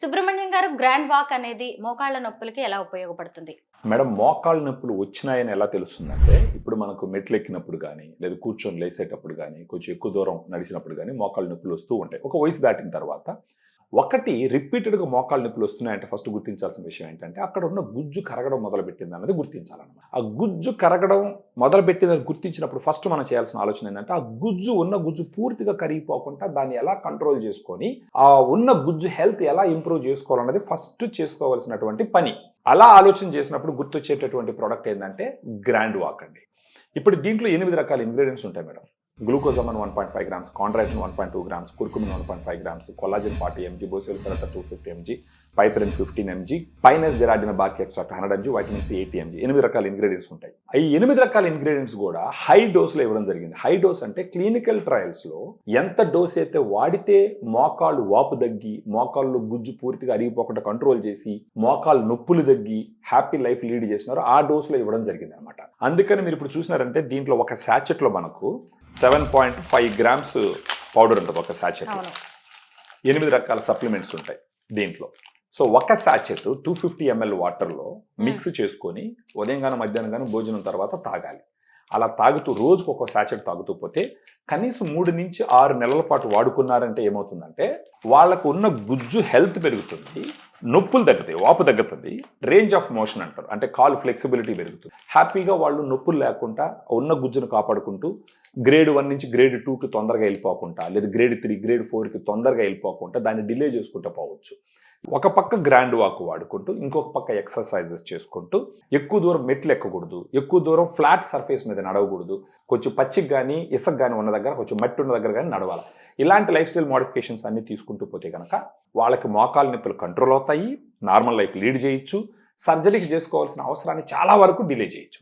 సుబ్రహ్మణ్యం గారు grand walk అనేది మోకాళ్ళ నొప్పులకి ఎలా ఉపయోగపడుతుంది? మేడం మోకాళ్ళ నొప్పులు వచ్చినాయని ఎలా తెలుస్తుందంటే, ఇప్పుడు మనకు మెట్లెక్కినప్పుడు గానీ, లేదా కూర్చొని లేసేటప్పుడు గానీ, కొంచెం ఎక్కువ దూరం నడిచినప్పుడు గానీ, మోకాళ్ళ నొప్పులు వస్తూ ఉంటాయి. ఒక వయసు దాటిన తర్వాత. ఒకటి రిపీటెడ్‌గా మోకాళ్ళ నొప్పులు వస్తున్నాయంటే ఫస్ట్ గుర్తించాల్సిన విషయం ఏంటంటే, అక్కడ ఉన్న గుజ్జు కరగడం మొదలుపెట్టిందన్నది గుర్తించాలన్నమాట. ఆ గుజ్జు కరగడం మొదలుపెట్టిందని గుర్తించినప్పుడు ఫస్ట్ మనం చేయాల్సిన ఆలోచన ఏంటంటే, ఆ గుజ్జు పూర్తిగా కరిగిపోకుండా దాన్ని ఎలా కంట్రోల్ చేసుకొని, ఆ ఉన్న గుజ్జు హెల్త్ ఎలా ఇంప్రూవ్ చేసుకోవాలన్నది ఫస్ట్ చేసుకోవాల్సినటువంటి పని. అలా ఆలోచన చేసినప్పుడు గుర్తొచ్చేటటువంటి ప్రోడక్ట్ ఏంటంటే గ్రాండ్ వాక్ అండి. ఇప్పుడు దీంట్లో 8 రకాల ఇంగ్రీడియంట్స్ ఉంటాయి madam. Glucosamine 1.5 grams, chondroitin 1.2 grams, curcumin 1.5 grams, collagen 40 mg, boswellia serrata 250 mg, piperine 15 mg, pinus gerardiana bark extract 100 mg, vitamin C 80 mg. 8 రకాల ఇంగ్రీడియంట్స్ ఉంటాయి. ఈ 8 రకాల ఇంగ్రీడియంట్స్ కూడా హై డోస్లో ఇవ్వడం జరిగింది. హై డోస్ అంటే క్లినికల్ ట్రయల్స్లో ఎంత డోస్ అయితే వాడితే మోకాళ్ళు వాపు తగ్గి, మోకాళ్ళు గుజ్జు పూర్తిగా అరిగిపోకుండా కంట్రోల్ చేసి, మోకాళ్ళు నొప్పులు తగ్గి హ్యాపీ లైఫ్ లీడ్ చేసినారో ఆ డోస్లో ఇవ్వడం జరిగింది అనమాట. అందుకని మీరు ఇప్పుడు చూసినారంటే దీంట్లో ఒక శాచెట్లో మనకు 7.5 గ్రామ్స్ పౌడర్ ఉంటుంది ఒక శాచెట్. 8 రకాల సప్లిమెంట్స్ ఉంటాయి దీంట్లో. సో ఒక శాచెట్ 250 ml వాటర్లో మిక్స్ చేసుకొని ఉదయం కానీ మధ్యాహ్నం కానీ భోజనం తర్వాత తాగాలి. అలా తాగుతూ రోజుకు ఒక శాచెట్ తాగుతూ పోతే కనీసం 3 నుంచి 6 నెలల పాటు వాడుకున్నారంటే ఏమవుతుందంటే వాళ్ళకు ఉన్న గుజ్జు హెల్త్ పెరుగుతుంది, నొప్పులు తగ్గుతాయి, వాపు తగ్గుతుంది, రేంజ్ ఆఫ్ మోషన్ అంటారు, అంటే కాలు ఫ్లెక్సిబిలిటీ పెరుగుతుంది. హ్యాపీగా వాళ్ళు నొప్పులు లేకుండా ఉన్న గుజ్జును కాపాడుకుంటూ గ్రేడ్ 1 నుంచి గ్రేడ్ 2కి తొందరగా వెళ్ళిపోకుండా, లేదా గ్రేడ్ 3, గ్రేడ్ 4కి తొందరగా వెళ్ళిపోకుండా దాన్ని డిలే చేసుకుంటూ పోవచ్చు. ఒక పక్క గ్రాండ్ వాక్ వాడుకుంటూ ఇంకొక పక్క ఎక్సర్సైజెస్ చేసుకుంటూ ఎక్కువ దూరం మెట్లు ఎక్కకూడదు, ఎక్కువ దూరం ఫ్లాట్ సర్ఫేస్ మీద నడవకూడదు, కొంచెం పచ్చికి కానీ ఇసుక కానీ ఉన్న దగ్గర, కొంచెం మట్టి ఉన్న దగ్గర కానీ నడవాలి. ఇలాంటి లైఫ్ స్టైల్ మోడిఫికేషన్స్ అన్ని తీసుకుంటూ పోతే కనుక వాళ్ళకి మోకాళ్ళ నొప్పులు కంట్రోల్ అవుతాయి, నార్మల్ లైఫ్ లీడ్ చేయొచ్చు, సర్జరీకి చేసుకోవాల్సిన అవసరాన్ని చాలా వరకు డిలే చేయొచ్చు.